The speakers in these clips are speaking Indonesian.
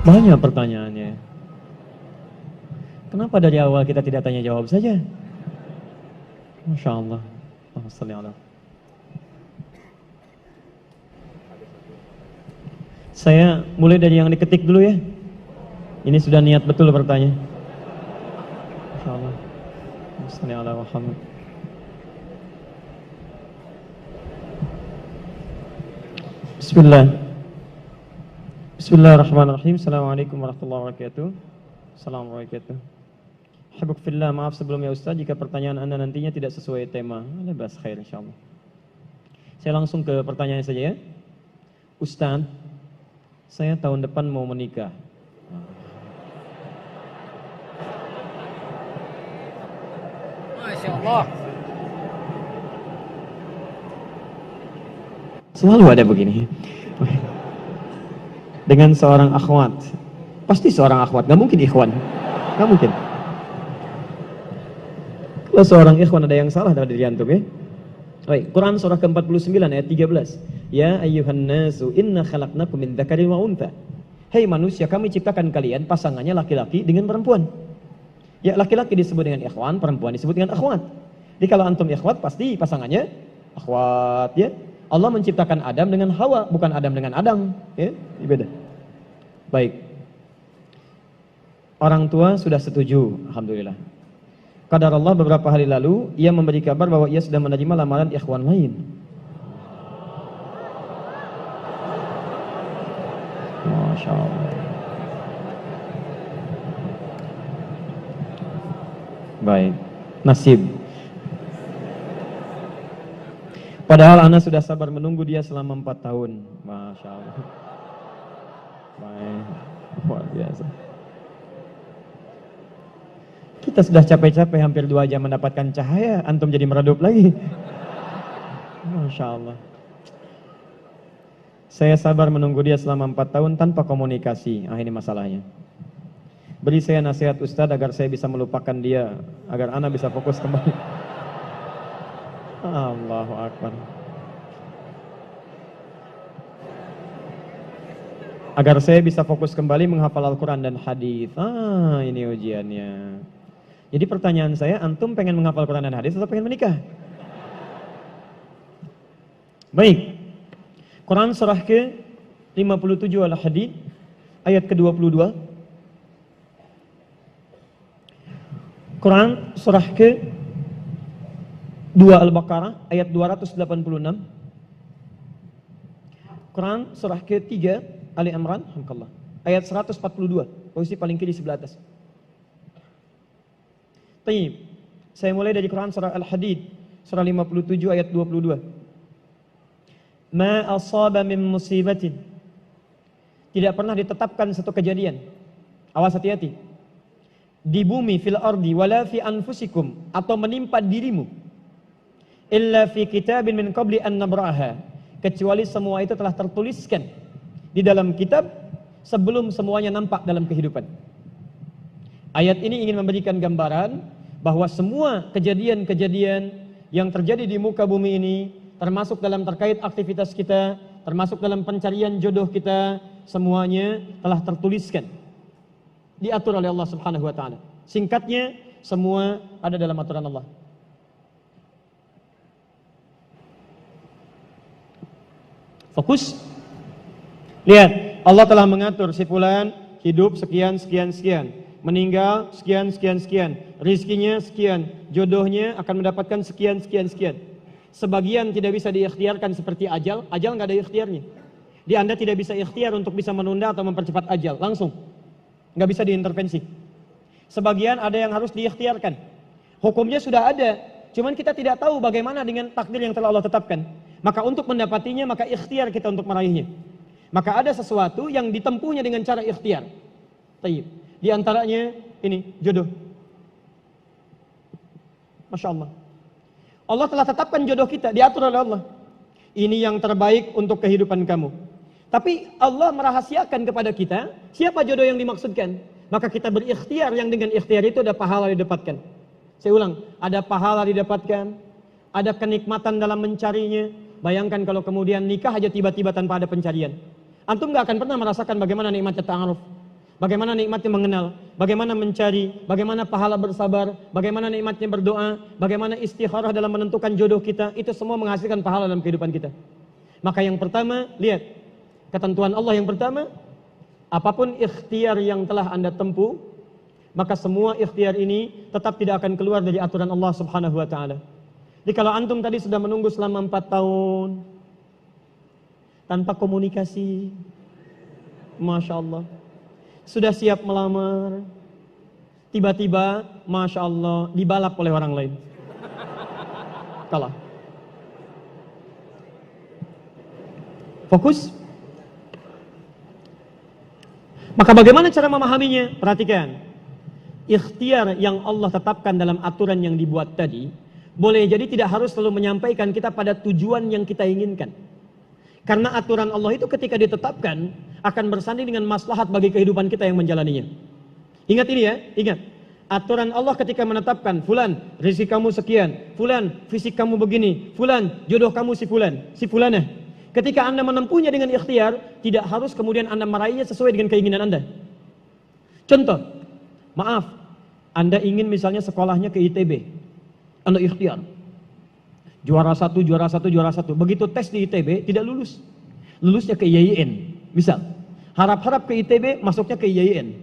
Banyak pertanyaannya. Kenapa dari awal kita tidak tanya jawab saja? Masya Allah. Allahumma shalli ala. Saya mulai dari yang diketik dulu ya. Ini sudah niat betul bertanya. Masya Allah. Allahumma shalli ala Muhammad. Bismillah. Bismillahirrahmanirrahim. Assalamualaikum warahmatullahi wabarakatuh. Assalamualaikum. Habuk fillah, maaf sebelumnya Ustaz jika pertanyaan Anda nantinya tidak sesuai tema. Ada bahas khair insyaallah. Saya langsung ke pertanyaan saja ya. Ustaz, saya tahun depan mau menikah. Masya Allah. Selalu ada begini. Dengan seorang akhwat. Pasti seorang akhwat, gak mungkin ikhwan. Gak mungkin. Kalau seorang ikhwan ada yang salah pada diri antum ya. Baik, Quran surah ke-49 ayat 13. Ya ayyuhan nasu inna khalaqnakum min dzakarin wa untha. Hei manusia, kami ciptakan kalian pasangannya laki-laki dengan perempuan. Ya, laki-laki disebut dengan ikhwan, perempuan disebut dengan akhwat. Jadi kalau antum ikhwat pasti pasangannya akhwat ya. Allah menciptakan Adam dengan Hawa, bukan Adam dengan Adam, ya, beda. Baik. Orang tua sudah setuju, alhamdulillah. Qadar Allah beberapa hari lalu ia memberi kabar bahwa ia sudah menerima lamaran ikhwan lain. Masya Allah. Baik, nasib. Padahal Ana sudah sabar menunggu dia selama 4 tahun. Masya Allah. Baik, luar biasa. Kita sudah capek-capek hampir 2 jam mendapatkan cahaya, antum jadi meredup lagi. Masya Allah. Saya sabar menunggu dia selama 4 tahun tanpa komunikasi. Ini masalahnya. Beri saya nasihat Ustadz agar saya bisa melupakan dia, agar Ana bisa fokus kembali. Allahu Akbar. Agar saya bisa fokus kembali menghafal Al-Quran dan hadis. Ini ujiannya. Jadi pertanyaan saya, antum pengen menghafal Quran dan hadis atau pengen menikah? Baik. Quran surah ke-57 Al-Hadid ayat ke-22. Quran surah ke-2 Al-Baqarah ayat 286. Quran surah ke-3 Ali Imran ayat 142, posisi paling kiri sebelah atas. Taib. Saya mulai dari Quran surah Al-Hadid surah 57 ayat 22. Ma asaba min musibatin. Tidak pernah ditetapkan satu kejadian. Awas hati-hati. Di bumi fil ardi wala fi anfusikum, atau menimpa dirimu, illa fi kitabin min qabli an nabraha, kecuali semua itu telah tertuliskan di dalam kitab sebelum semuanya nampak dalam kehidupan. Ayat ini ingin memberikan gambaran bahwa semua kejadian-kejadian yang terjadi di muka bumi ini, termasuk dalam terkait aktivitas kita, termasuk dalam pencarian jodoh kita, semuanya telah tertuliskan, diatur oleh Allah Subhanahu wa taala. Singkatnya, semua ada dalam aturan Allah. Fokus. Lihat, Allah telah mengatur si fulan hidup sekian sekian sekian, meninggal sekian sekian sekian, rizkinya sekian, jodohnya akan mendapatkan sekian sekian sekian. Sebagian tidak bisa diikhtiarkan seperti ajal nggak ada ikhtiarnya. Di Anda tidak bisa ikhtiar untuk bisa menunda atau mempercepat ajal, langsung. Nggak bisa diintervensi. Sebagian ada yang harus diikhtiarkan. Hukumnya sudah ada, cuman kita tidak tahu bagaimana dengan takdir yang telah Allah tetapkan. Maka untuk mendapatinya, maka ikhtiar kita untuk meraihnya. Maka ada sesuatu yang ditempuhnya dengan cara ikhtiar. Taib. Di antaranya ini, jodoh. Masya Allah. Allah telah tetapkan jodoh kita, diatur oleh Allah. Ini yang terbaik untuk kehidupan kamu. Tapi Allah merahasiakan kepada kita siapa jodoh yang dimaksudkan. Maka kita berikhtiar, yang dengan ikhtiar itu ada pahala didapatkan. Saya ulang, ada pahala didapatkan, ada kenikmatan dalam mencarinya. Bayangkan kalau kemudian nikah aja tiba-tiba tanpa ada pencarian. Antum gak akan pernah merasakan bagaimana nikmatnya ta'aruf. bagaimana nikmatnya mengenal, bagaimana mencari, bagaimana pahala bersabar, bagaimana nikmatnya berdoa, bagaimana istikharah dalam menentukan jodoh kita, itu semua menghasilkan pahala dalam kehidupan kita. Maka yang pertama, lihat, ketentuan Allah yang pertama, apapun ikhtiar yang telah Anda tempuh, maka semua ikhtiar ini tetap tidak akan keluar dari aturan Allah Subhanahu wa taala. Jadi kalau antum tadi sudah menunggu selama 4 tahun tanpa komunikasi, Masya Allah, sudah siap melamar, tiba-tiba Masya Allah dibalap oleh orang lain, kalah. Fokus. Maka bagaimana cara memahaminya? Perhatikan, ikhtiar yang Allah tetapkan dalam aturan yang dibuat tadi, boleh jadi tidak harus selalu menyampaikan kita pada tujuan yang kita inginkan. Karena aturan Allah itu ketika ditetapkan akan bersanding dengan maslahat bagi kehidupan kita yang menjalaninya. Ingat ini ya, ingat. Aturan Allah ketika menetapkan, fulan rezeki kamu sekian, fulan fisik kamu begini, fulan jodoh kamu si fulanah. Ketika Anda menempuhnya dengan ikhtiar, tidak harus kemudian Anda meraihnya sesuai dengan keinginan Anda. Contoh, maaf, Anda ingin misalnya sekolahnya ke ITB, Anda ikhtiar. Juara satu. Begitu tes di ITB, tidak lulus. Lulusnya ke IAIN. Misal, harap-harap ke ITB, masuknya ke IAIN.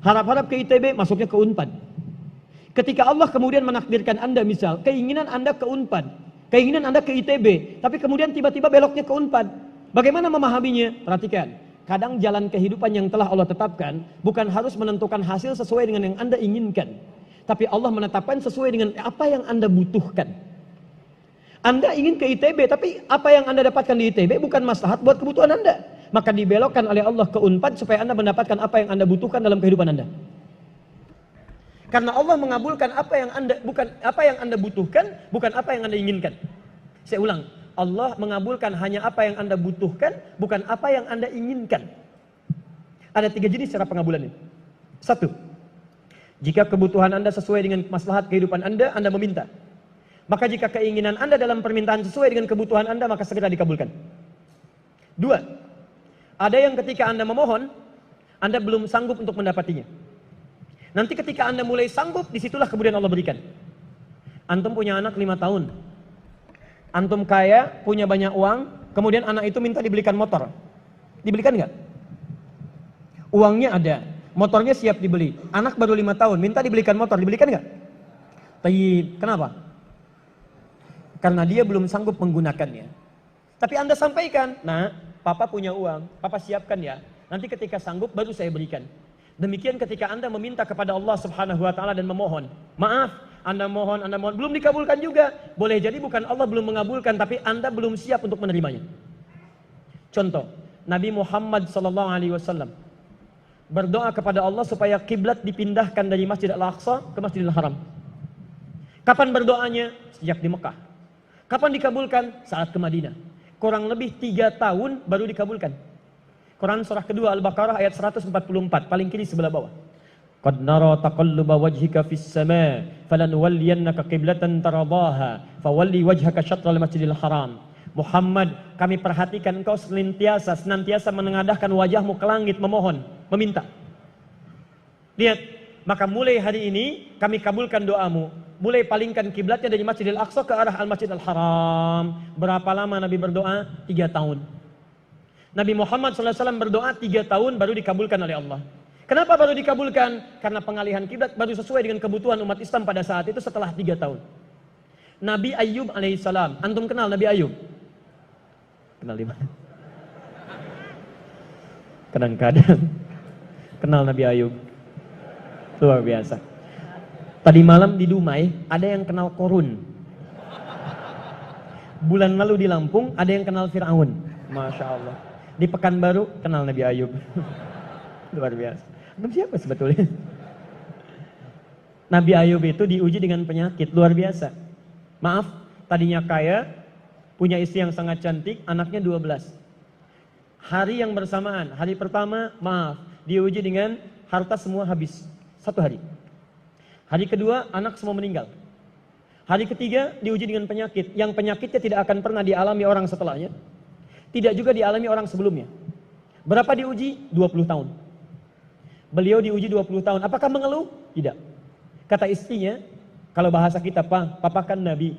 Harap-harap ke ITB, masuknya ke UNPAD. Ketika Allah kemudian menakdirkan Anda misal, keinginan Anda ke UNPAD, keinginan Anda ke ITB, tapi kemudian tiba-tiba beloknya ke UNPAD. Bagaimana memahaminya? Perhatikan. Kadang jalan kehidupan yang telah Allah tetapkan bukan harus menentukan hasil sesuai dengan yang Anda inginkan, tapi Allah menetapkan sesuai dengan apa yang Anda butuhkan. Anda ingin ke ITB, tapi apa yang Anda dapatkan di ITB bukan maslahat buat kebutuhan Anda. Maka dibelokkan oleh Allah ke UNPAD supaya Anda mendapatkan apa yang Anda butuhkan dalam kehidupan Anda. Karena Allah mengabulkan apa yang Anda butuhkan, bukan apa yang Anda inginkan. Saya ulang, Allah mengabulkan hanya apa yang Anda butuhkan, bukan apa yang Anda inginkan. Ada 3 jenis cara pengabulannya. 1, jika kebutuhan Anda sesuai dengan maslahat kehidupan Anda meminta. Maka jika keinginan Anda dalam permintaan sesuai dengan kebutuhan Anda, maka segera dikabulkan. 2, ada yang ketika Anda memohon, Anda belum sanggup untuk mendapatinya. Nanti ketika Anda mulai sanggup, disitulah kemudian Allah berikan. Antum punya anak 5 tahun. Antum kaya, punya banyak uang, kemudian anak itu minta dibelikan motor. Dibelikan nggak? Uangnya ada, motornya siap dibeli. Anak baru 5 tahun, minta dibelikan motor, dibelikan nggak? Kenapa? Karena dia belum sanggup menggunakannya. Tapi Anda sampaikan, nah, papa punya uang, papa siapkan ya. Nanti ketika sanggup baru saya berikan. Demikian ketika Anda meminta kepada Allah Subhanahu wa taala dan memohon. Maaf, Anda mohon, belum dikabulkan juga. Boleh jadi bukan Allah belum mengabulkan, tapi Anda belum siap untuk menerimanya. Contoh, Nabi Muhammad SAW berdoa kepada Allah supaya kiblat dipindahkan dari Masjid Al-Aqsa ke Masjidil Haram. Kapan berdoanya? Sejak di Mekah. Kapan dikabulkan? Saat ke Madinah. Kurang lebih 3 tahun baru dikabulkan. Quran surah kedua Al-Baqarah ayat 144, paling kiri sebelah bawah. Qad nara taqalluba wajhika fis sama' falanuwalliyannaka qiblatan taradaha fawalli wajhaka syatral Masjidil Haram. Muhammad, kami perhatikan engkau senantiasa menengadahkan wajahmu ke langit memohon, meminta. Lihat, maka mulai hari ini kami kabulkan doamu. Mulai palingkan kiblatnya dari Masjidil Aqsa ke arah Al-Masjid Al-Haram. Berapa lama Nabi berdoa? 3 tahun. Nabi Muhammad SAW berdoa 3 tahun baru dikabulkan oleh Allah. Kenapa baru dikabulkan? Karena pengalihan kiblat baru sesuai dengan kebutuhan umat Islam pada saat itu setelah 3 tahun. Nabi Ayub alaihissalam. Antum kenal Nabi Ayub? Kenal di mana? Kadang-kadang kenal Nabi Ayub. Luar biasa. Tadi malam di Dumai ada yang kenal Korun. Bulan lalu di Lampung ada yang kenal Fir'aun. Masya Allah. Di Pekanbaru kenal Nabi Ayub. Luar biasa. Itu siapa sebetulnya? Nabi Ayub itu diuji dengan penyakit luar biasa. Maaf, tadinya kaya, punya istri yang sangat cantik, anaknya 12. Hari yang bersamaan, hari pertama, maaf, diuji dengan harta semua habis. 1 hari. Hari kedua, anak semua meninggal. Hari ketiga, diuji dengan penyakit. Yang penyakitnya tidak akan pernah dialami orang setelahnya. Tidak juga dialami orang sebelumnya. Berapa diuji? 20 tahun. beliau diuji 20 tahun. Apakah mengeluh? Tidak. Kata istrinya, kalau bahasa kita, papa kan Nabi.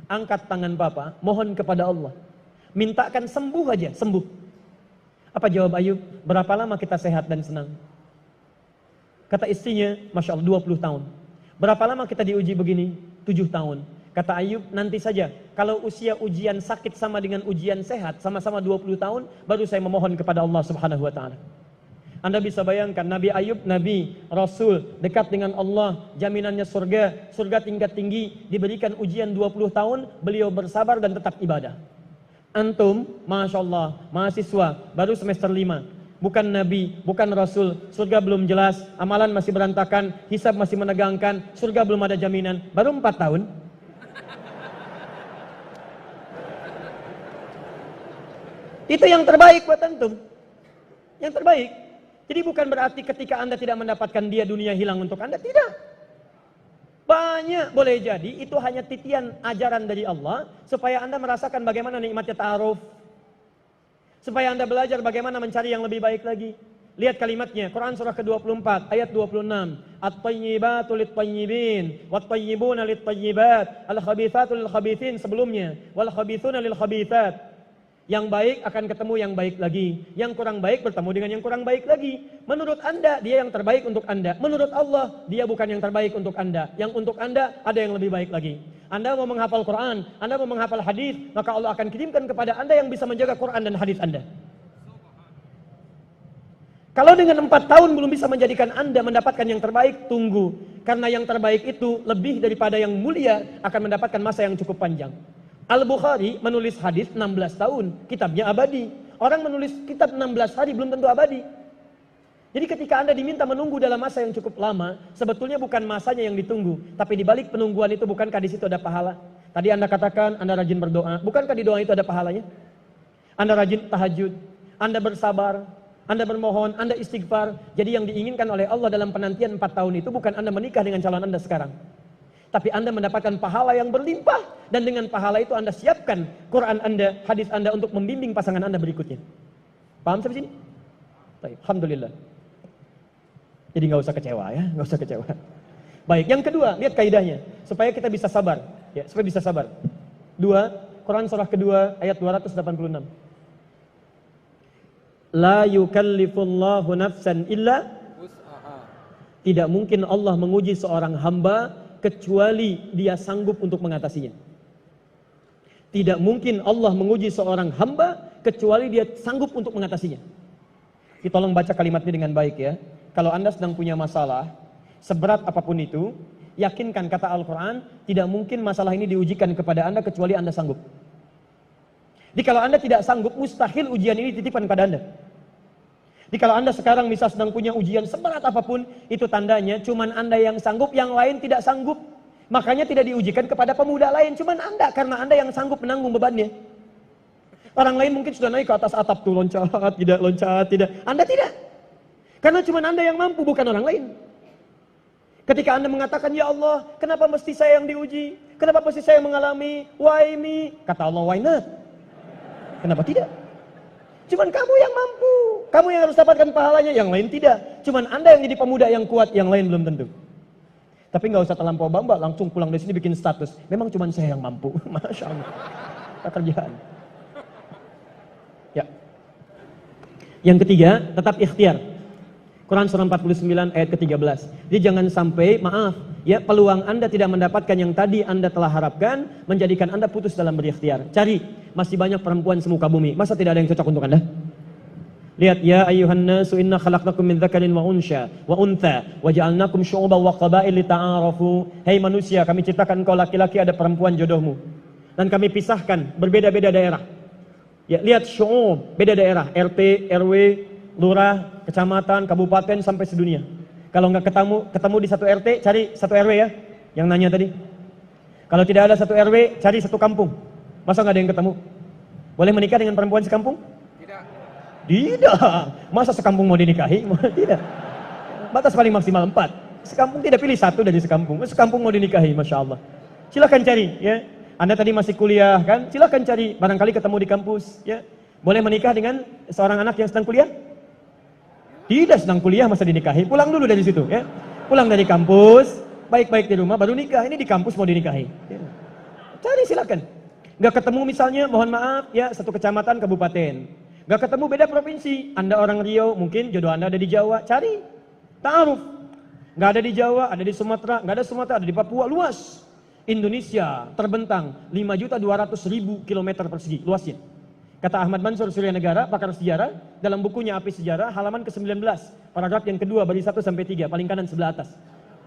Angkat tangan papa, mohon kepada Allah. Mintakan sembuh aja, sembuh. Apa jawab Ayub? Berapa lama kita sehat dan senang? Kata istrinya, Masya Allah 20 tahun. Berapa lama kita diuji begini? 7 tahun. Kata Ayub, nanti saja. Kalau usia ujian sakit sama dengan ujian sehat, sama-sama 20 tahun, baru saya memohon kepada Allah Subhanahu wa Ta'ala. Anda bisa bayangkan Nabi Ayub, Nabi, Rasul, dekat dengan Allah, jaminannya surga, surga tingkat tinggi, diberikan ujian 20 tahun, beliau bersabar dan tetap ibadah. Antum, Masya Allah, mahasiswa, baru semester 5, bukan Nabi, bukan Rasul, surga belum jelas, amalan masih berantakan, hisab masih menegangkan, surga belum ada jaminan, baru 4 tahun. Itu yang terbaik buat antum. Yang terbaik. Jadi bukan berarti ketika Anda tidak mendapatkan dia, dunia hilang untuk Anda. Tidak. Banyak boleh jadi itu hanya titian ajaran dari Allah supaya Anda merasakan bagaimana nikmatnya ta'aruf. Supaya Anda belajar bagaimana mencari yang lebih baik lagi. Lihat kalimatnya, Quran surah ke-24 ayat 26. At-tayyibatu lit-tayyibin, wat-tayyibuna lit-tayyibat, al-khabithatu lil-khabithin sebelumnya, wal-khabithuna lil-khabithat. Yang baik akan ketemu yang baik lagi. Yang kurang baik bertemu dengan yang kurang baik lagi. Menurut Anda, dia yang terbaik untuk Anda. Menurut Allah, dia bukan yang terbaik untuk Anda. Yang untuk Anda, ada yang lebih baik lagi. Anda mau menghafal Quran, Anda mau menghafal hadis, maka Allah akan kirimkan kepada Anda yang bisa menjaga Quran dan hadis Anda. Kalau dengan 4 tahun belum bisa menjadikan Anda mendapatkan yang terbaik, tunggu. Karena yang terbaik itu lebih daripada yang mulia akan mendapatkan masa yang cukup panjang. Al-Bukhari menulis hadis 16 tahun, kitabnya abadi. Orang menulis kitab 16 hari belum tentu abadi. Jadi ketika Anda diminta menunggu dalam masa yang cukup lama, sebetulnya bukan masanya yang ditunggu, tapi di balik penungguan itu bukankah di situ ada pahala? Tadi Anda katakan Anda rajin berdoa, bukankah di doa itu ada pahalanya? Anda rajin tahajud, Anda bersabar, Anda bermohon, Anda istighfar. Jadi yang diinginkan oleh Allah dalam penantian 4 tahun itu bukan Anda menikah dengan calon Anda sekarang, tapi Anda mendapatkan pahala yang berlimpah. Dan dengan pahala itu Anda siapkan Quran Anda, hadis Anda untuk membimbing pasangan Anda berikutnya. Paham sampai sini? Baik, alhamdulillah. Jadi nggak usah kecewa ya, nggak usah kecewa. Baik, yang kedua, lihat kaidahnya. Supaya kita bisa sabar. Ya, supaya bisa sabar. 2, Quran surah kedua ayat 286. La yukallifullahu nafsan illa wus'aha. Tidak mungkin Allah menguji seorang hamba kecuali dia sanggup untuk mengatasinya. Tidak mungkin Allah menguji seorang hamba kecuali dia sanggup untuk mengatasinya. Kita tolong baca kalimat ini dengan baik ya. Kalau Anda sedang punya masalah, seberat apapun itu, yakinkan kata Al-Quran, tidak mungkin masalah ini diujikan kepada Anda kecuali Anda sanggup. Jadi kalau Anda tidak sanggup, mustahil ujian ini dititipkan pada Anda. Jadi kalau Anda sekarang misal sedang punya ujian seberat apapun, itu tandanya cuman Anda yang sanggup, yang lain tidak sanggup. Makanya tidak diujikan kepada pemuda lain, cuman Anda, karena Anda yang sanggup menanggung bebannya. Orang lain mungkin sudah naik ke atas atap tuh, loncat, tidak. Anda tidak. Karena cuman Anda yang mampu, bukan orang lain. Ketika Anda mengatakan, ya Allah, kenapa mesti saya yang diuji? Kenapa mesti saya yang mengalami? Why me? Kata Allah, why not? Kenapa tidak? Cuman kamu yang mampu. Kamu yang harus dapatkan pahalanya, yang lain tidak. Cuman Anda yang jadi pemuda yang kuat, yang lain belum tentu. Tapi nggak usah terlampau bangga, langsung pulang dari sini bikin status. Memang cuman saya yang mampu. Masya Allah. Pekerjaan. Ya. Yang ketiga, tetap ikhtiar. Quran surah 49 ayat ke-13. Jadi jangan sampai, maaf, ya, peluang Anda tidak mendapatkan yang tadi Anda telah harapkan, menjadikan Anda putus dalam berikhtiar. Cari, masih banyak perempuan semuka bumi. Masa tidak ada yang cocok untuk Anda? Lihat, ya ayyuhan nasu inna khalaqnakum min dzakarin wa untha wa ja'alnakum syu'uban wa qabail lita'arafu. Hei manusia, kami ciptakan engkau laki-laki, ada perempuan jodohmu. Dan kami pisahkan berbeda-beda daerah. Ya, lihat syu'ub, beda daerah, RT, RW, lurah, kecamatan, kabupaten sampai sedunia. Kalau nggak ketemu di satu RT, cari satu RW ya. Yang nanya tadi. Kalau tidak ada satu RW, cari satu kampung. Masa nggak ada yang ketemu? Boleh menikah dengan perempuan sekampung? Tidak. Masa sekampung mau dinikahi? Tidak. Batas paling maksimal 4. Sekampung tidak pilih satu dari sekampung. Sekampung mau dinikahi, Masya Allah. Silakan cari ya. Anda tadi masih kuliah kan? Silakan cari. Barangkali ketemu di kampus ya. Boleh menikah dengan seorang anak yang sedang kuliah? Tidak sedang kuliah masa dinikahi, pulang dulu dari situ ya. Pulang dari kampus, baik-baik di rumah baru nikah. Ini di kampus mau dinikahi. Ya. Cari silakan. Nggak ketemu misalnya, mohon maaf ya, satu kecamatan kabupaten. Nggak ketemu beda provinsi. Anda orang Riau, mungkin jodoh Anda ada di Jawa. Cari, ta'aruf. Nggak ada di Jawa, ada di Sumatera. Nggak ada Sumatera, ada di Papua. Luas. Indonesia terbentang 5.200.000 kilometer persegi luasnya. Kata Ahmad Mansur Surya Negara, pakar sejarah, dalam bukunya Api Sejarah, halaman ke-19, paragraf yang kedua, baris 1 sampai 3, paling kanan sebelah atas.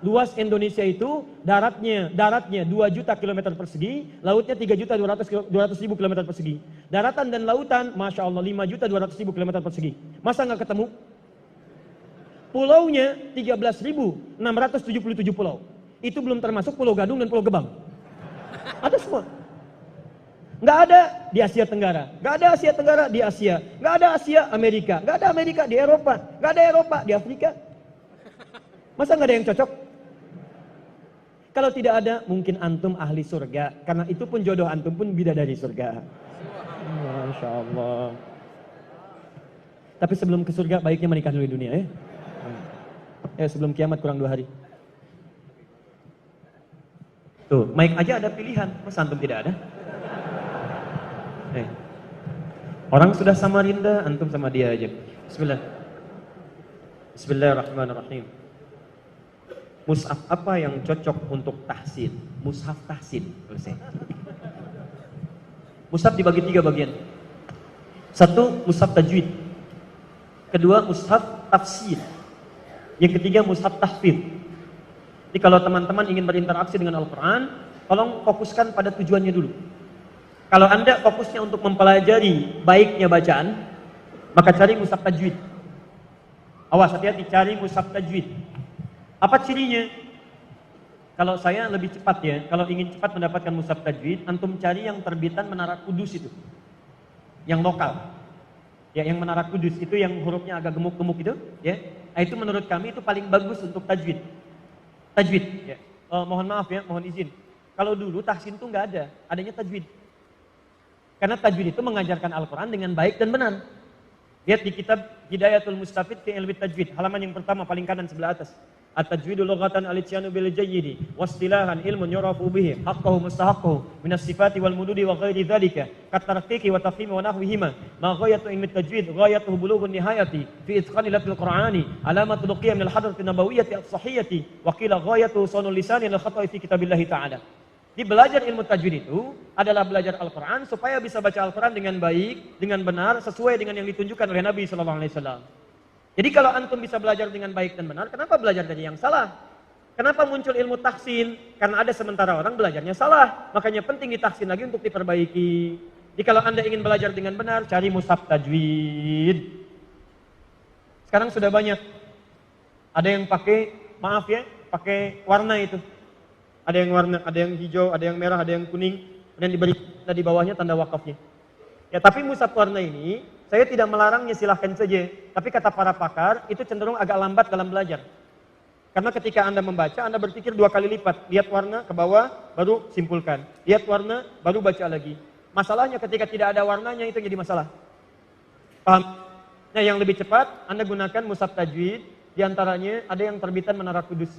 Luas Indonesia itu daratnya 2 juta kilometer persegi, lautnya 3.200.000 kilometer persegi. Daratan dan lautan, masya Allah 5.200.000 kilometer persegi. Masa nggak ketemu? Pulaunya 13.677 pulau. Itu belum termasuk Pulau Gadung dan Pulau Gebang. Ada semua. Nggak ada di Asia Tenggara, nggak ada Asia Tenggara di Asia, nggak ada Asia Amerika, nggak ada Amerika di Eropa, nggak ada Eropa di Afrika. Masa nggak ada yang cocok? Kalau tidak ada, mungkin antum ahli surga, karena itu pun jodoh antum pun bidadari surga. Masya Allah. Tapi sebelum ke surga, baiknya menikah dulu di dunia ya. Ya sebelum kiamat kurang 2 hari. Tuh, mic aja ada pilihan, masa antum tidak ada? Orang sudah Samarinda, antum sama dia aja. Bismillah. Bismillahirrahmanirrahim. Mushaf apa yang cocok untuk tahsin? Mushaf tahsin. Mushaf dibagi 3 bagian. 1, mushaf tajwid. Kedua, mushaf tafsir. Yang ketiga, mushaf tahfidz. Jadi kalau teman-teman ingin berinteraksi dengan Al-Quran, tolong fokuskan pada tujuannya dulu. Kalau Anda fokusnya untuk mempelajari baiknya bacaan, maka cari mushaf tajwid. Awas, hati-hati, cari mushaf tajwid. Apa cirinya? Kalau saya lebih cepat ya, kalau ingin cepat mendapatkan mushaf tajwid, antum cari yang terbitan Menara Kudus itu. Yang lokal. Ya, yang Menara Kudus itu yang hurufnya agak gemuk-gemuk itu, ya. Nah, itu menurut kami itu paling bagus untuk tajwid. Tajwid, ya. Mohon maaf ya, mohon izin. Kalau dulu tahsin itu nggak ada, adanya tajwid. Karena tajwid itu mengajarkan Al-Quran dengan baik dan benar. Lihat di kitab Hidayatul Mustafid fi Ilmi Tajwid, halaman yang pertama paling kanan sebelah atas. At-tajwidu lughatan al-ityanu bil jayyidi wastilahan ilmun yurafu bihi haqqahu mustahaqqahu minas sifati wal mududi wa ghairi dzalika katarqiqi wa tafhimi wa nahwihima ma ghayatu ilmi tajwid ghayatuhu bulughun nihayati fi itqani lafzil qur'ani alamatul qiyam lil hadrati nabawiyyati as-sahihati wa qila ghayatuhu sanul lisani lil khata'i fi kitabillah ta'ala. Di belajar ilmu tajwid itu adalah belajar Al-Quran supaya bisa baca Al-Quran dengan baik, dengan benar, sesuai dengan yang ditunjukkan oleh Nabi SAW. Jadi kalau antum bisa belajar dengan baik dan benar, kenapa belajar dari yang salah? Kenapa muncul ilmu tahsin? Karena ada sementara orang belajarnya salah, makanya penting ditahsin lagi untuk diperbaiki. Jadi kalau Anda ingin belajar dengan benar, cari mushaf tajwid. Sekarang sudah banyak. Ada yang pakai, maaf ya, pakai warna itu. Ada yang warna, ada yang hijau, ada yang merah, ada yang kuning, dan diberi di bawahnya tanda wakafnya. Ya, tapi mushaf warna ini, saya tidak melarangnya, silahkan saja. Tapi kata para pakar, itu cenderung agak lambat dalam belajar. Karena ketika Anda membaca, Anda berpikir 2 kali lipat. Lihat warna ke bawah, baru simpulkan. Lihat warna, baru baca lagi. Masalahnya ketika tidak ada warnanya, itu jadi masalah. Paham? Nah, yang lebih cepat, Anda gunakan mushaf tajwid. Di antaranya ada yang terbitan Menara Kudus.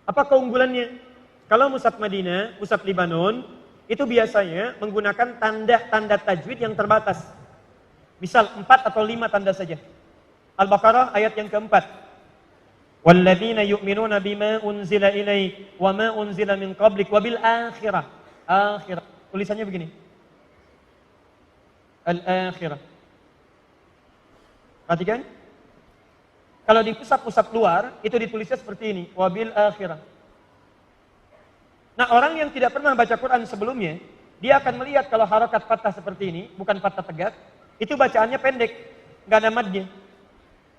Apa keunggulannya? Kalau mushaf Madinah, mushaf Libanon, itu biasanya menggunakan tanda-tanda tajwid yang terbatas. Misal 4 atau 5 tanda saja. Al-Baqarah ayat yang keempat. Walladzina yu'minuna bima unzila ilaik wa ma unzila min qablik wa bil akhirah. Akhirah. Tulisannya begini. Al-akhirah. Perhatikan. Kalau di pusat-pusat luar, itu ditulisnya seperti ini. Wabil akhirah. Nah, orang yang tidak pernah baca Quran sebelumnya, dia akan melihat kalau harokat fathah seperti ini, bukan fathah tegak, itu bacaannya pendek, nggak ada madnya.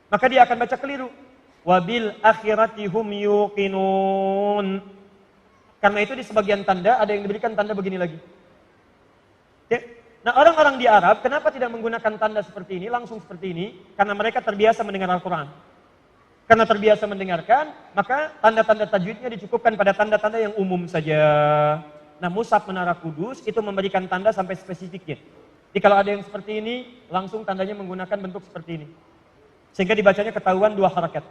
Maka dia akan baca keliru. Wabil akhirati hum yuqinun. Karena itu di sebagian tanda, ada yang diberikan tanda begini lagi. Ya. Nah, orang-orang di Arab, kenapa tidak menggunakan tanda seperti ini, langsung seperti ini? Karena mereka terbiasa mendengar Al-Quran. Karena terbiasa mendengarkan, maka tanda-tanda tajwidnya dicukupkan pada tanda-tanda yang umum saja. Nah, mushaf Menara Kudus itu memberikan tanda sampai spesifiknya. Jadi kalau ada yang seperti ini, langsung tandanya menggunakan bentuk seperti ini. Sehingga dibacanya ketahuan 2 harakat.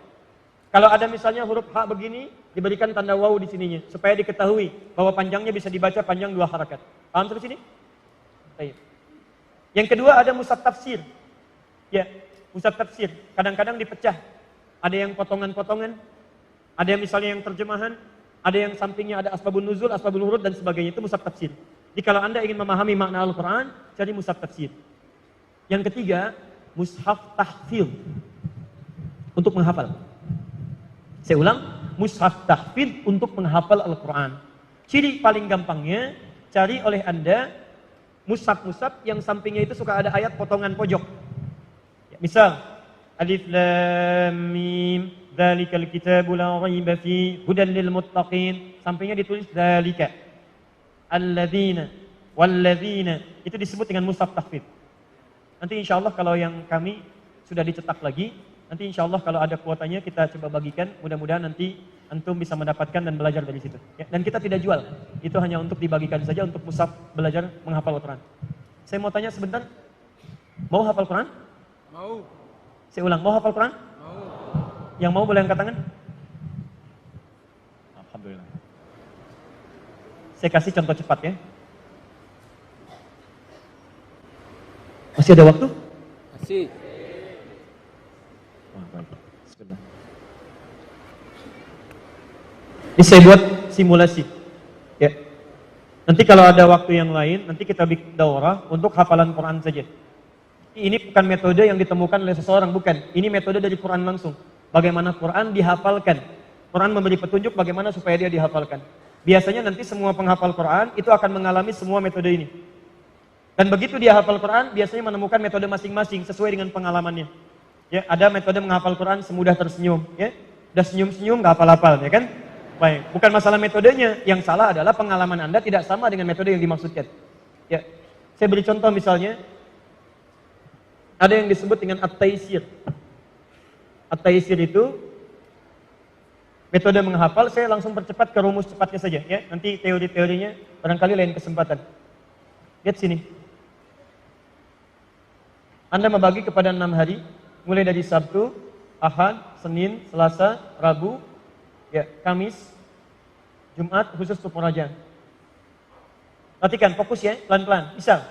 Kalau ada misalnya huruf H begini, diberikan tanda waw di sininya. Supaya diketahui bahwa panjangnya bisa dibaca panjang 2 harakat. Paham sampai sini? Baik. Yang kedua ada mushaf tafsir. Ya, mushaf tafsir. Kadang-kadang dipecah. Ada yang potongan-potongan. Ada yang misalnya yang terjemahan. Ada yang sampingnya ada asbabun nuzul, asbabul wurud dan sebagainya. Itu mushaf tafsir. Jadi kalau Anda ingin memahami makna Al-Quran, cari mushaf tafsir. Yang ketiga, mushaf tahfidz. Untuk menghafal. Saya ulang, mushaf tahfidz untuk menghafal Al-Quran. Ciri paling gampangnya, cari oleh Anda mushaf-mushaf yang sampingnya itu suka ada ayat potongan pojok. Ya, misal, Alif Lam Mim, Dzalikal kitabu la raiba fi hudan lil muttaqin. Sampingnya ditulis dzalika. Alladzina walladzina. Itu disebut dengan mushaf tahfidz. Nanti insyaallah kalau yang kami sudah dicetak lagi, nanti insyaallah kalau ada kuotanya kita coba bagikan. Mudah-mudahan nanti antum bisa mendapatkan dan belajar dari situ. Ya, dan kita tidak jual. Itu hanya untuk dibagikan saja untuk mushaf belajar menghafal Al-Quran. Saya mau tanya sebentar. Mau hafal Quran? Mau. Saya ulang, mau hafal Quran? Mau. Yang mau boleh angkat tangan? Alhamdulillah. Saya kasih contoh cepat ya. Masih ada waktu? Masih. Sebentar. Ini saya buat simulasi. Ya. Nanti kalau ada waktu yang lain, nanti kita bikin daurah untuk hafalan Quran saja. Ini bukan metode yang ditemukan oleh seseorang, bukan. Ini metode dari Quran langsung. Bagaimana Quran dihafalkan. Quran memberi petunjuk bagaimana supaya dia dihafalkan. Biasanya nanti semua penghafal Quran itu akan mengalami semua metode ini. Dan begitu dia hafal Quran, biasanya menemukan metode masing-masing sesuai dengan pengalamannya. Ya, ada metode menghafal Quran semudah tersenyum. Ya, udah senyum-senyum nggak hafal-hafal, ya kan? Baik, bukan masalah metodenya. Yang salah adalah pengalaman Anda tidak sama dengan metode yang dimaksudkan. Ya, saya beri contoh misalnya. Ada yang disebut dengan at-taisir. At-taisir itu metode menghafal. Saya langsung percepat ke rumus cepatnya saja. Ya, nanti teori-teorinya barangkali lain kesempatan. Lihat sini. Anda membagi kepada 6 hari, mulai dari Sabtu, Ahad, Senin, Selasa, Rabu, ya, Kamis, Jumat, khusus untuk Raja. Perhatikan, fokus ya, pelan-pelan. Misal,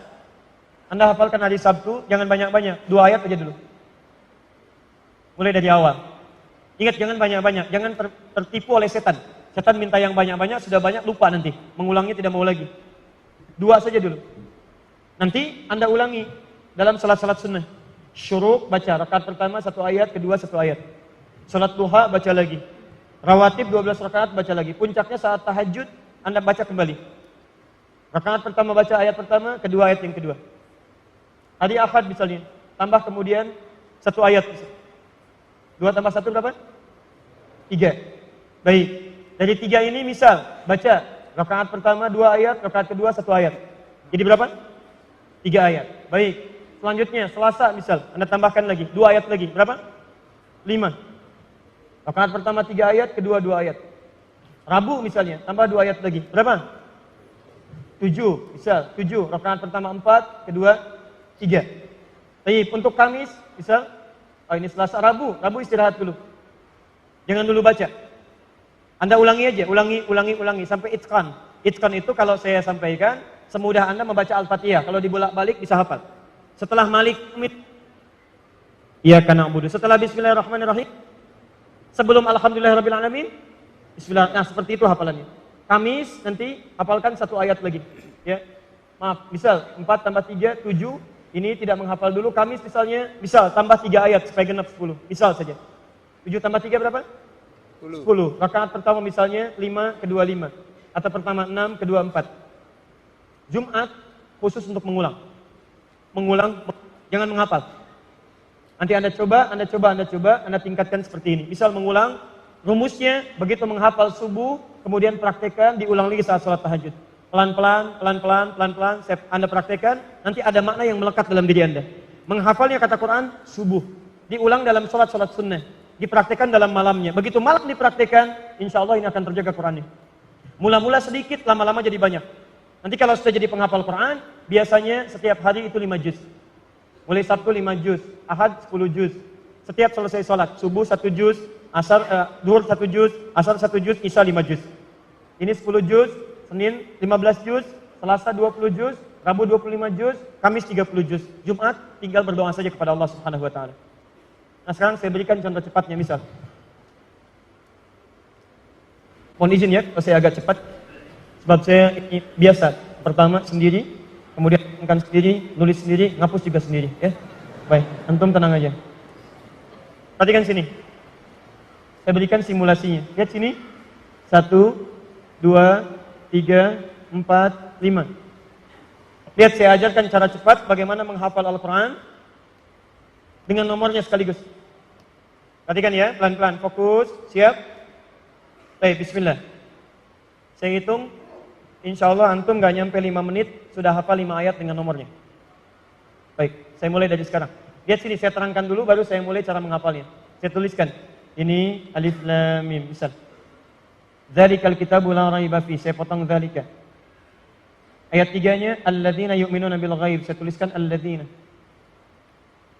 Anda hafalkan hari Sabtu, jangan banyak-banyak, 2 ayat aja dulu. Mulai dari awal. Ingat, jangan banyak-banyak, jangan tertipu oleh setan. Setan minta yang banyak-banyak, sudah banyak, lupa nanti. Mengulangnya tidak mau lagi. 2 saja dulu. Nanti Anda ulangi dalam salat-salat sunnah. Syuruk baca, rakaat pertama 1 ayat, kedua 1 ayat. Salat duha baca lagi. Rawatib 12 rakaat baca lagi. Puncaknya saat tahajud Anda baca kembali. Rakaat pertama baca ayat pertama, kedua ayat yang kedua. Hari Ahad misalnya, tambah kemudian 1 ayat. 2 tambah 1 berapa? 3. Baik. Dari 3 ini misal baca rakaat pertama 2 ayat, rakaat kedua 1 ayat. Jadi berapa? 3 ayat. Baik. Selanjutnya Selasa misal, Anda tambahkan lagi 2 ayat lagi. Berapa? 5. Rakaat pertama 3 ayat, kedua 2 ayat. Rabu misalnya, tambah 2 ayat lagi. Berapa? 7. Misal 7. Rakaat pertama 4, kedua 3. Baik, untuk Kamis misal, ini Selasa, Rabu istirahat dulu. Jangan dulu baca. Anda ulangi aja, ulangi sampai itqan. Itqan itu kalau saya sampaikan semudah Anda membaca Al-Fatihah. Kalau dibolak-balik bisa hafal. Setelah Malik Umid, Iyyaka na'budu. Setelah Bismillahirrahmanirrahim, sebelum Alhamdulillahirabbil alamin, Bismillah. Nah, seperti itu hafalannya. Kamis nanti hafalkan 1 ayat lagi. Ya. Maaf, misal 4 tambah 3 7. Ini tidak menghafal dulu. Kamis misalnya, misal tambah 3 ayat supaya genap 10. Misal saja. 7 tambah 3 berapa? 10. Rakaat pertama misalnya 5, kedua 5. Atau pertama 6, kedua 4. Jumat khusus untuk mengulang. Jangan menghafal. Nanti Anda coba, Anda tingkatkan seperti ini. Misal mengulang, rumusnya begitu menghafal subuh, kemudian praktekkan, diulang lagi saat sholat tahajud. Pelan-pelan, Anda praktekkan, nanti ada makna yang melekat dalam diri Anda. Menghafalnya kata Quran, subuh. Diulang dalam sholat sunnah. Dipraktekkan dalam malamnya. Begitu malam dipraktekkan, insya Allah ini akan terjaga Qurannya. Mula-mula sedikit, lama-lama jadi banyak. Nanti kalau sudah jadi penghafal Quran, biasanya setiap hari itu 5 juz. Mulai Sabtu 5 juz, Ahad 10 juz, Setiap selesai sholat, subuh 1 juz, duhur 1 juz, asar 1 juz, isya 5 juz. Ini 10 juz, Senin 15 juz, Selasa 20 juz, Rabu 25 juz, Kamis 30 juz. Jumat tinggal berdoa saja kepada Allah Subhanahu wa taala. Nah, sekarang saya berikan contoh cepatnya, misal. Mohon izin ya, kalau saya agak cepat. Sebab saya ini biasa. Pertama sendiri, kemudian makan sendiri, nulis sendiri, ngapus juga sendiri, ya. Baik, antum tenang aja. Perhatikan sini. Saya berikan simulasinya. Lihat sini. 1, 2, 3, 4, 5. Lihat, saya ajarkan cara cepat bagaimana menghafal Al-Quran dengan nomornya sekaligus. Perhatikan ya, pelan-pelan, fokus, siap. Baik, bismillah. Saya hitung, insya Allah antum gak nyampe 5 menit, sudah hafal 5 ayat dengan nomornya. Baik, saya mulai dari sekarang. Lihat sini, saya terangkan dulu, baru saya mulai cara menghafalnya. Saya tuliskan, ini alif lam mim, misal. Dzalikal kitabu la raiba fi, saya potong dzalika. Ayat 3-nya, alladzina yu'minuna bil ghaib, saya tuliskan alladzina.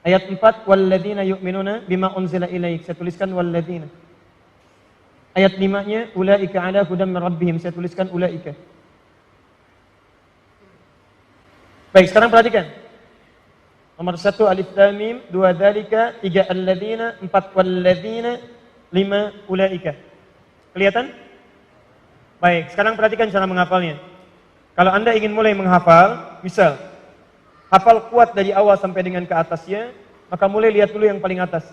Ayat 4, walladzina yu'minuna bima unzila ilaik, saya tuliskan walladzina. Ayat 5-nya, ulaika ala hudam min rabbihim, saya tuliskan ulaika. Baik, sekarang perhatikan. Nomor 1 alif lam mim, 2 dzalika, 3 alladzina, 4 walladzina, 5 ulaika. Kelihatan? Baik, sekarang perhatikan cara menghafalnya. Kalau Anda ingin mulai menghafal, misal hafal kuat dari awal sampai dengan ke atasnya, maka mulai lihat dulu yang paling atas.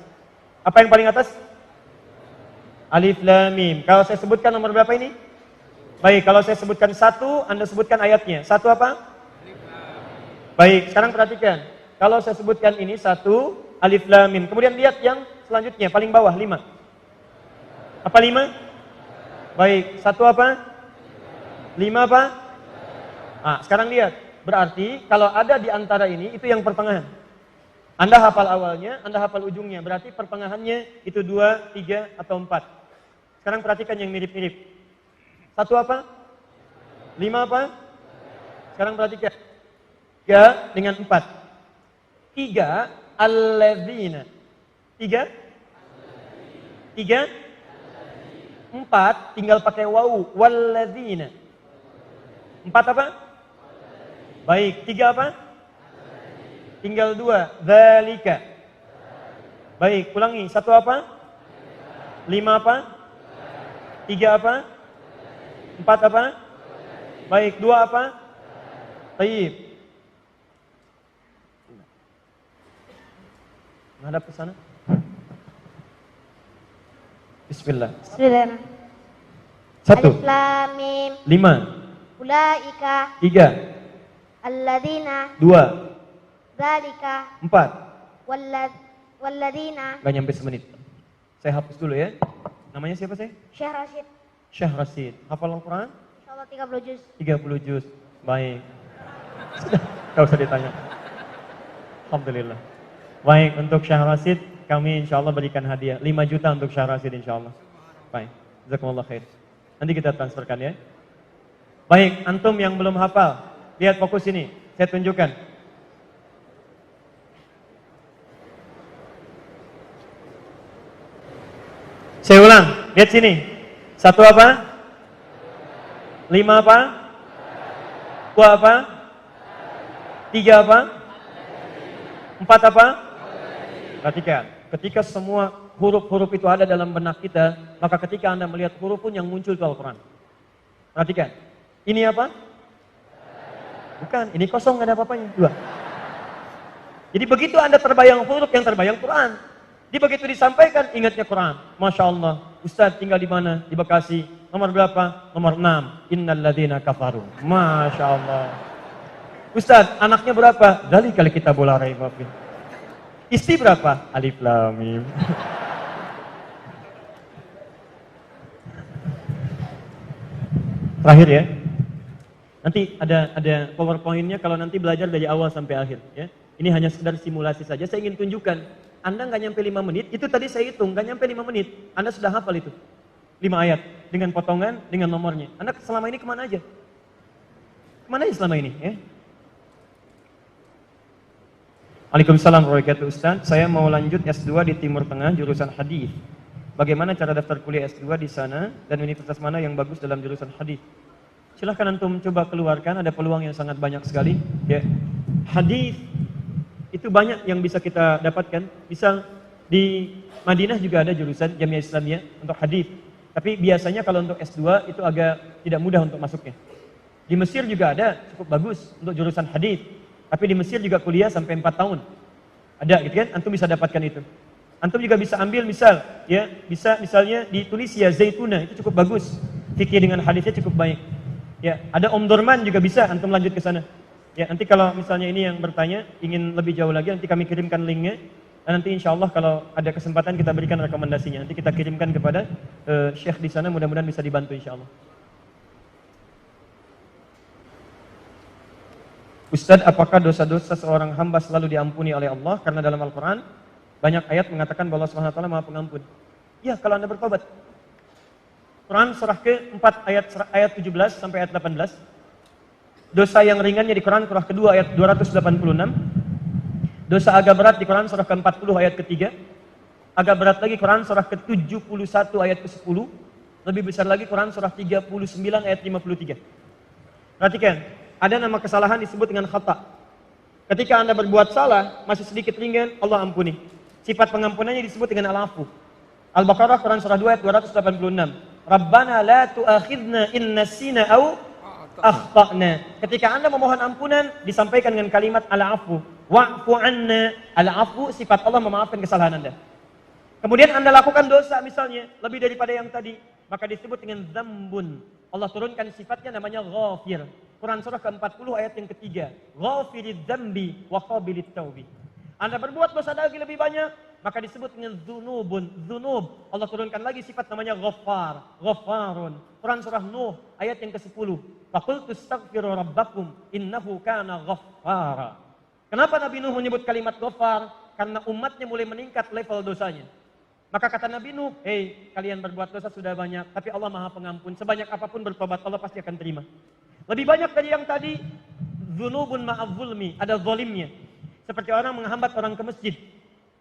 Apa yang paling atas? Alif lam mim. Kalau saya sebutkan nomor berapa ini? Baik, kalau saya sebutkan 1, Anda sebutkan ayatnya. 1 apa? Baik, sekarang perhatikan. Kalau saya sebutkan ini 1, alif lam mim. Kemudian lihat yang selanjutnya, paling bawah 5. Apa 5? Baik, 1 apa? 5 apa? Nah, sekarang lihat. Berarti kalau ada di antara ini, itu yang pertengahan. Anda hafal awalnya, Anda hafal ujungnya. Berarti pertengahannya itu 2, 3, atau 4. Sekarang perhatikan yang mirip-mirip. 1 apa? 5 apa? Sekarang perhatikan. 3 dengan 4. 3, alladzina. 3? 3? 4, tinggal pakai wawu. Walladzina. 4 apa? Baik, 3 apa? Tinggal 2, dzalika. Baik, ulangi. 1 apa? 5 apa? 3 apa? 4 apa? Baik, 2 apa? Baik. Menghadap ke sana. Bismillah. Bismillah. 1. Alif lam mim. 5. Ulaika 3. alladzina 2. dzalika 4. walladzina. Gak nyampe semenit. Saya hapus dulu ya. Namanya siapa saya? Syekh Rashid. Syekh Rashid. Hafal Al-Quran? Insyaallah 30 juz. 30 juz. Baik. Sudah, gak usah ditanya. Alhamdulillah. Baik, untuk Syekh Rashid kami insya Allah berikan hadiah 5 juta untuk Syekh Rashid insya Allah. Baik, jazakumullah khair. Nanti kita transferkan ya. Baik, antum yang belum hafal, lihat fokus ini, saya tunjukkan. Saya ulang, lihat sini. 1 apa? 5 apa? 2 apa? 3 apa? 4 apa? Perhatikan, ketika semua huruf-huruf itu ada dalam benak kita, maka ketika Anda melihat huruf pun yang muncul itu Al-Quran. Perhatikan, ini apa? Bukan, ini kosong, nggak ada apa-apanya. 2. Jadi begitu Anda terbayang huruf, yang terbayang Quran. Jadi begitu disampaikan, ingatnya Quran. Masya Allah, Ustaz tinggal di mana? Di Bekasi. Nomor berapa? Nomor 6. Innal ladzina kafaru. Masya Allah. Ustaz, anaknya berapa? Dzalikal kitabu la raiba fihi. Istri berapa? Alif lam mim. Terakhir ya. Nanti ada PowerPoint-nya kalau nanti belajar dari awal sampai akhir ya. Ini hanya sekedar simulasi saja. Saya ingin tunjukkan, Anda nggak nyampe 5 menit, itu tadi saya hitung, nggak nyampe 5 menit. Anda sudah hafal itu. 5 ayat dengan potongan, dengan nomornya. Anda selama ini kemana aja? Kemana aja selama ini ya? Waalaikumsalam warahmatullahi wabarakatuh. Ustaz, saya mau lanjut S2 di Timur Tengah jurusan hadis. Bagaimana cara daftar kuliah S2 di sana dan universitas mana yang bagus dalam jurusan hadis? Silahkan antum coba keluarkan, ada peluang yang sangat banyak sekali. Ya. Hadis itu banyak yang bisa kita dapatkan. Misal di Madinah juga ada jurusan Jamiah Islamiyah untuk hadis. Tapi biasanya kalau untuk S2 itu agak tidak mudah untuk masuknya. Di Mesir juga ada, cukup bagus untuk jurusan hadis. Tapi di Mesir juga kuliah sampai 4 tahun. Ada gitu kan? Antum bisa dapatkan itu. Antum juga bisa ambil misal, ya, bisa misalnya di Tunisia, Zaituna, itu cukup bagus. Fikih dengan hadisnya cukup baik. Ya, ada Om Dorman juga bisa antum lanjut ke sana. Ya, nanti kalau misalnya ini yang bertanya ingin lebih jauh lagi, nanti kami kirimkan linknya. Dan nanti insya Allah kalau ada kesempatan kita berikan rekomendasinya. Nanti kita kirimkan kepada Syekh di sana, mudah-mudahan bisa dibantu insya Allah. Ustadz, apakah dosa-dosa seorang hamba selalu diampuni oleh Allah? Karena dalam Al-Quran banyak ayat mengatakan bahwa Allah SWT Maha Pengampun. Ya, kalau Anda bertobat. Quran surah ke-4 ayat 17 sampai ayat 18. Dosa yang ringannya di Quran surah kedua ayat 286. Dosa agak berat di Quran surah ke-40 ayat ke-3. Agak berat lagi Quran surah ke-71 ayat ke-10. Lebih besar lagi Quran surah 39 ayat 53. Perhatikan. Ada nama kesalahan disebut dengan khata. Ketika Anda berbuat salah, masih sedikit ringan, Allah ampuni. Sifat pengampunannya disebut dengan al-afu. Al-Baqarah Quran surah 2 ayat 286. Rabbana la tu'akhidna in nasina au akhtana. Ketika Anda memohon ampunan, disampaikan dengan kalimat al-afu. Wa'fu anna. Al-afu sifat Allah memaafkan kesalahan Anda. Kemudian Anda lakukan dosa misalnya, lebih daripada yang tadi, maka disebut dengan dzambun. Allah turunkan sifatnya namanya ghafir. Quran surah ke-40 ayat yang ketiga. Ghafirid dzambi wa qabilit taubi. Anda berbuat dosa lagi lebih banyak, maka disebut dengan dzunubun. Dzunub. Allah turunkan lagi sifat namanya ghaffar, ghafarun. Quran surah Nuh ayat yang ke-10. Faqultu astaghfiru rabbakum innahu kana ghaffara. Kenapa Nabi Nuh menyebut kalimat ghaffar? Karena umatnya mulai meningkat level dosanya. Maka kata Nabi Nuh, "Hei, kalian berbuat dosa sudah banyak, tapi Allah Maha Pengampun. Sebanyak apapun bertobat, Allah pasti akan terima." Lebih banyak dari yang tadi, dzunubun ma'adz zulmi, ada zalimnya. Seperti orang menghambat orang ke masjid.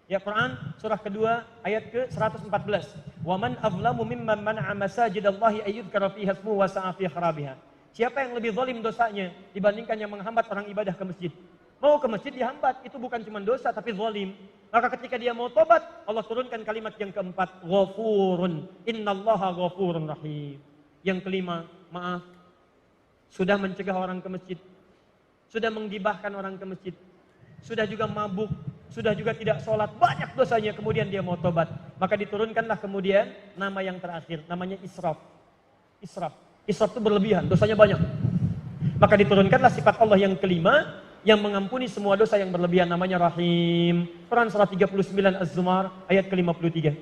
Ya, Quran surah kedua ayat ke-114. Wa man azlamu mimman mana'a masajidallahi ayyudhkara fiha ismuhu wa sa'a fi kharabiha. Siapa yang lebih zalim dosanya dibandingkan yang menghambat orang ibadah ke masjid? Mau ke masjid dihambat, itu bukan cuma dosa tapi zalim. Maka ketika dia mau tobat, Allah turunkan kalimat yang keempat, ghafurun. Innallaha ghafurun rahim. Yang kelima, maaf, sudah mencegah orang ke masjid, sudah menggibahkan orang ke masjid, sudah juga mabuk, sudah juga tidak sholat, banyak dosanya, kemudian dia mau tobat. Maka diturunkanlah kemudian nama yang terakhir, namanya israf. Israf itu berlebihan, dosanya banyak. Maka diturunkanlah sifat Allah yang kelima, yang mengampuni semua dosa yang berlebihan, namanya Rahim. Quran surah 39 Az-Zumar ayat ke-53.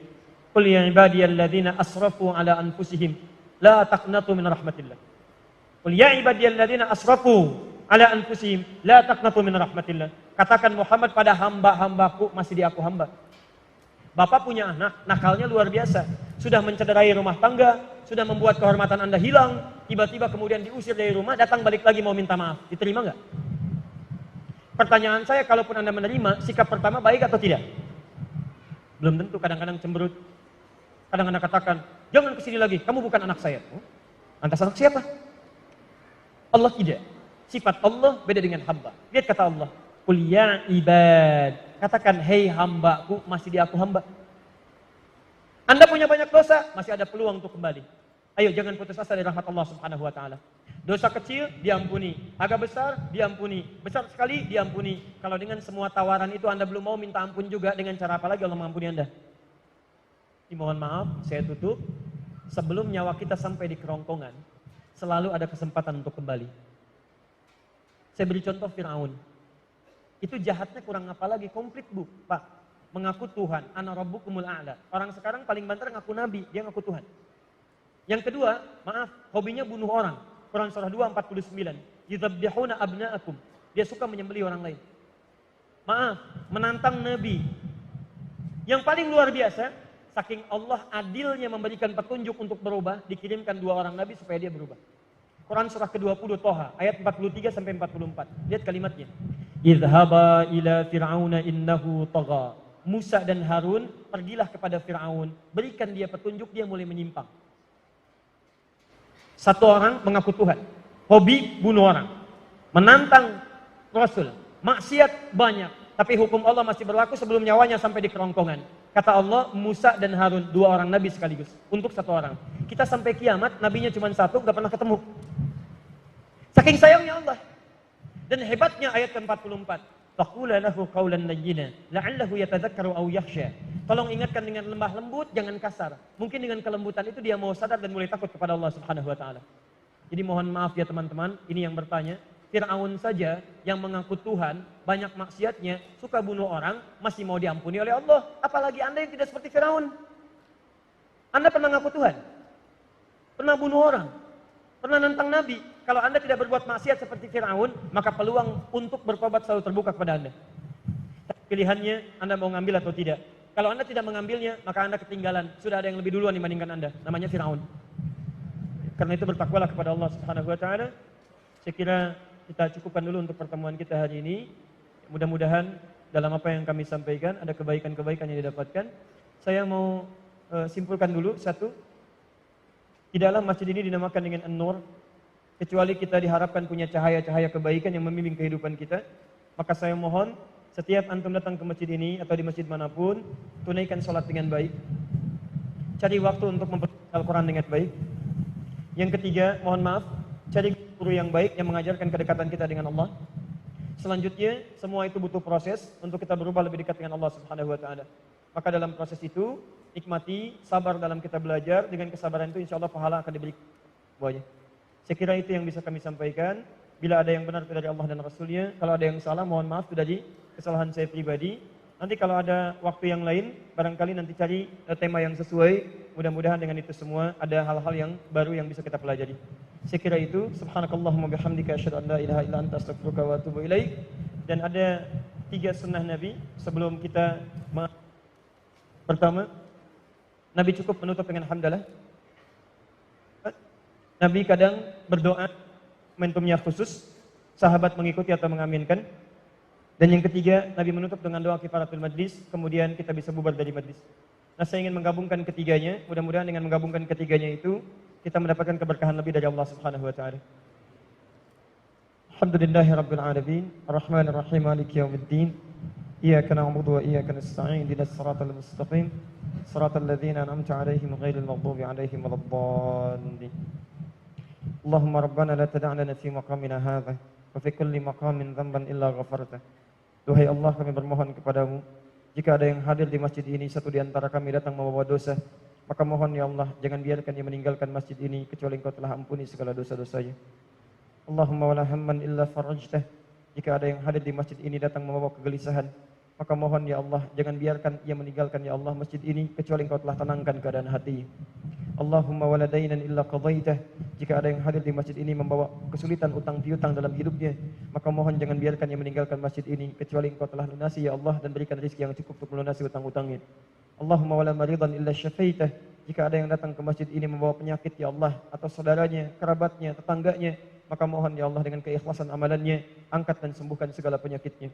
Qul ya ibadiyalladzina asrafu ala anfusihim la taqnatu min rahmatillah. Qul ya ibadiyalladzina asrafu ala anfusihim la taqnatu min rahmatillah. Katakan Muhammad pada hamba-hambaku, masih di aku hamba. Bapak punya anak, nakalnya luar biasa. Sudah mencederai rumah tangga, sudah membuat kehormatan Anda hilang, tiba-tiba kemudian diusir dari rumah, datang balik lagi mau minta maaf. Diterima enggak? Pertanyaan saya, kalaupun Anda menerima, sikap pertama baik atau tidak? Belum tentu, kadang-kadang cemberut. Kadang-kadang katakan, jangan kesini lagi, kamu bukan anak saya. Oh, lantas anak siapa? Allah tidak. Sifat Allah beda dengan hamba. Lihat kata Allah, Qul ya ibad. Katakan, hei hambaku, masih di aku hamba. Anda punya banyak dosa, masih ada peluang untuk kembali. Ayo, jangan putus asa dari rahmat Allah Subhanahu wa taala. Dosa kecil diampuni, agak besar diampuni, besar sekali diampuni. Kalau dengan semua tawaran itu Anda belum mau minta ampun juga, dengan cara apa lagi Allah mengampuni Anda? Mohon maaf, saya tutup. Sebelum nyawa kita sampai di kerongkongan, selalu ada kesempatan untuk kembali. Saya beri contoh Fir'aun. Itu jahatnya kurang apa lagi, komplit bu, Pak. Mengaku Tuhan, ana rabbukumul a'la. Orang sekarang paling banter ngaku nabi, dia ngaku Tuhan. Yang kedua, maaf, hobinya bunuh orang. Quran surah 2 49. Yudzabbihuna abna'akum. Dia suka menyembelih orang lain. Maaf, menantang nabi. Yang paling luar biasa, saking Allah adilnya memberikan petunjuk untuk berubah, dikirimkan 2 orang nabi supaya dia berubah. Quran surah ke-20 Toha ayat 43 sampai 44. Lihat kalimatnya. idhaba ila fir'auna innahu tagha. Musa dan Harun pergilah kepada Fir'aun, berikan dia petunjuk, dia mulai menyimpang. Satu orang mengaku Tuhan, hobi bunuh orang, menantang Rasul, maksiat banyak, tapi hukum Allah masih berlaku sebelum nyawanya sampai di kerongkongan. Kata Allah, Musa dan Harun, dua orang nabi sekaligus, untuk satu orang. Kita sampai kiamat, nabinya cuma satu, gak pernah ketemu. Saking sayangnya Allah. Dan hebatnya ayat ke-44. Faqula lahu qawlan layyina la'allahu yatadzakkaru aw yakhsha. Tolong ingatkan dengan lemah lembut, jangan kasar. Mungkin dengan kelembutan itu dia mau sadar dan mulai takut kepada Allah Subhanahu wa taala. Jadi mohon maaf ya teman-teman, ini yang bertanya, Fir'aun saja yang mengaku Tuhan, banyak maksiatnya, suka bunuh orang, masih mau diampuni oleh Allah. Apalagi Anda yang tidak seperti Fir'aun. Anda pernah ngaku Tuhan? Pernah bunuh orang? Pernah nantang Nabi? Kalau Anda tidak berbuat maksiat seperti Fir'aun, maka peluang untuk bertobat selalu terbuka kepada Anda. Pilihannya Anda mau ngambil atau tidak. Kalau Anda tidak mengambilnya, maka Anda ketinggalan. Sudah ada yang lebih duluan dibandingkan Anda. Namanya Fir'aun. Karena itu bertakwalah kepada Allah Subhanahu wa taala. Saya kira kita cukupkan dulu untuk pertemuan kita hari ini. Mudah-mudahan dalam apa yang kami sampaikan ada kebaikan-kebaikan yang didapatkan. Saya mau simpulkan dulu satu. Tidaklah masjid ini dinamakan dengan An-Nur kecuali kita diharapkan punya cahaya-cahaya kebaikan yang membimbing kehidupan kita. Maka saya mohon setiap antum datang ke masjid ini atau di masjid manapun, tunaikan sholat dengan baik. Cari waktu untuk mempelajari Al-Quran dengan baik. Yang ketiga, mohon maaf, cari guru yang baik yang mengajarkan kedekatan kita dengan Allah. Selanjutnya, semua itu butuh proses untuk kita berubah lebih dekat dengan Allah Subhanahu wa taala. Maka dalam proses itu, nikmati, sabar dalam kita belajar. Dengan kesabaran itu insya Allah pahala akan diberikan semuanya. Saya kira itu yang bisa kami sampaikan. Bila ada yang benar itu dari Allah dan Rasulnya. Kalau ada yang salah, mohon maaf itu dari kesalahan saya pribadi. Nanti kalau ada waktu yang lain, barangkali nanti cari tema yang sesuai. Mudah-mudahan dengan itu semua ada hal-hal yang baru yang bisa kita pelajari. Saya kira itu. Subhanakallahumma bihamdika asyhadu an la ilaha illa anta astaghfiruka wa atubu ilaik. Dan ada 3 sunnah Nabi sebelum kita pertama, Nabi cukup menutup dengan hamdalah. Nabi kadang berdoa, momentumnya khusus, sahabat mengikuti atau mengaminkan. Dan yang ketiga, Nabi menutup dengan doa kifaratul majlis, kemudian kita bisa bubar dari majlis. Nah, saya ingin menggabungkan ketiganya, mudah-mudahan dengan menggabungkan ketiganya itu, kita mendapatkan keberkahan lebih dari Allah Subhanahu wa taala. Alhamdulillahirabbil alamin, arrahmanir rahim, maliki yaumiddin. Iyyaka na'budu wa iyyaka nasta'in, ihdinas siratal mustaqim, siratal ladzina an'amta 'alaihim ghairil maghdubi 'alaihim waladdallin. Allahumma rabbana la tada' lana fi maqamina hadha wa fi kulli maqamin dhanban illa ghafartah. Duhai Allah, kami bermohon kepadamu, jika ada yang hadir di masjid ini, satu di antara kami datang membawa dosa, maka mohon ya Allah, jangan biarkan dia meninggalkan masjid ini kecuali Engkau telah ampuni segala dosa-dosanya. Allahumma wala hamman illa farajtah. Jika ada yang hadir di masjid ini datang membawa kegelisahan, maka mohon ya Allah, jangan biarkan ia meninggalkan ya Allah masjid ini kecuali Engkau telah tenangkan keadaan hati. Allahumma wala dainan illa qadaitah. Jika ada yang hadir di masjid ini membawa kesulitan utang piutang dalam hidupnya, maka mohon jangan biarkan ia meninggalkan masjid ini kecuali Engkau telah lunasi ya Allah dan berikan rezeki yang cukup untuk melunasi utang-utangnya. Allahumma wala maridan illa syafaitah. Jika ada yang datang ke masjid ini membawa penyakit ya Allah, atau saudaranya, kerabatnya, tetangganya, maka mohon ya Allah dengan keikhlasan amalannya, angkat dan sembuhkan segala penyakitnya.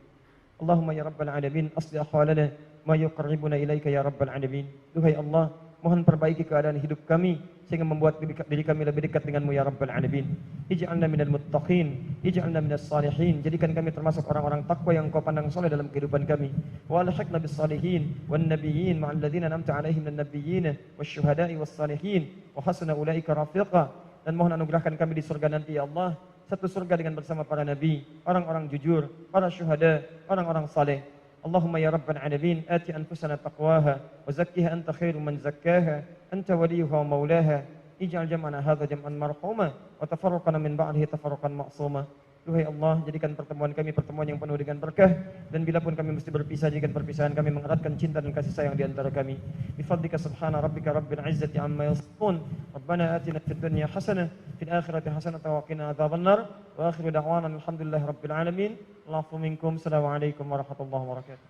Allahumma ya Rabbal Alamin, aslih ahwalana ma yuqarribuna ilaika ya Rabbal Alamin. Duhai Allah, mohon perbaiki keadaan hidup kami sehingga membuat diri kami lebih dekat denganmu ya Rabbal Alamin. Ij'alna minal muttaqin, ij'alna minas salihin. Jadikan kami termasuk orang-orang takwa yang Kau pandang soleh dalam kehidupan kami. Wa alhiqna bis salihin wan nabiyyin ma'al ladzina an'amta 'alaihim minan nabiyyin wasyuhada'i was salihin wa hasuna ulaika rafiqa. Dan mohon anugerahkan kami di surga nanti ya Allah, satu surga dengan bersama para nabi, orang-orang jujur, para syuhada, orang-orang saleh. Allahumma ya Rabbal Alamin, ati anfusana taqwaha wa zakkiha anta khairu man zakkaha, anta waliyuha wa maulaha. Ij'al jam'ana hadza jam'an marhuma wa tafarraqana min ba'dihi tafarruqan ma'suma. Duhai Allah, jadikan pertemuan kami pertemuan yang penuh dengan berkah, dan bila pun kami mesti berpisah, jadikan perpisahan kami mengeratkan cinta dan kasih sayang di antara kami. Bi fadlika subhana rabbika rabbil izzati amma yasifun. Rabbana atina fid dunya hasanah fil akhirati hasanah wa qina adzabannar. Wa akhiru da'wana alhamdulillahi rabbil alamin. Allahu minkum. Assalamualaikum warahmatullahi wabarakatuh.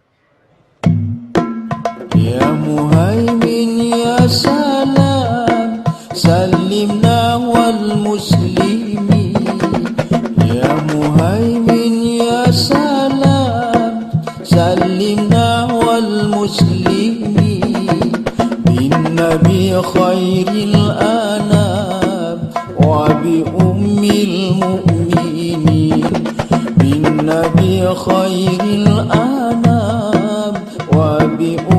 Ya Muhaimin ya salam, salimna wal muslimin. Ya Muhaimin ya salam. المسلمين بالنبي خير الأنام وبأم المؤمنين بالنبي خير الأنام وبأم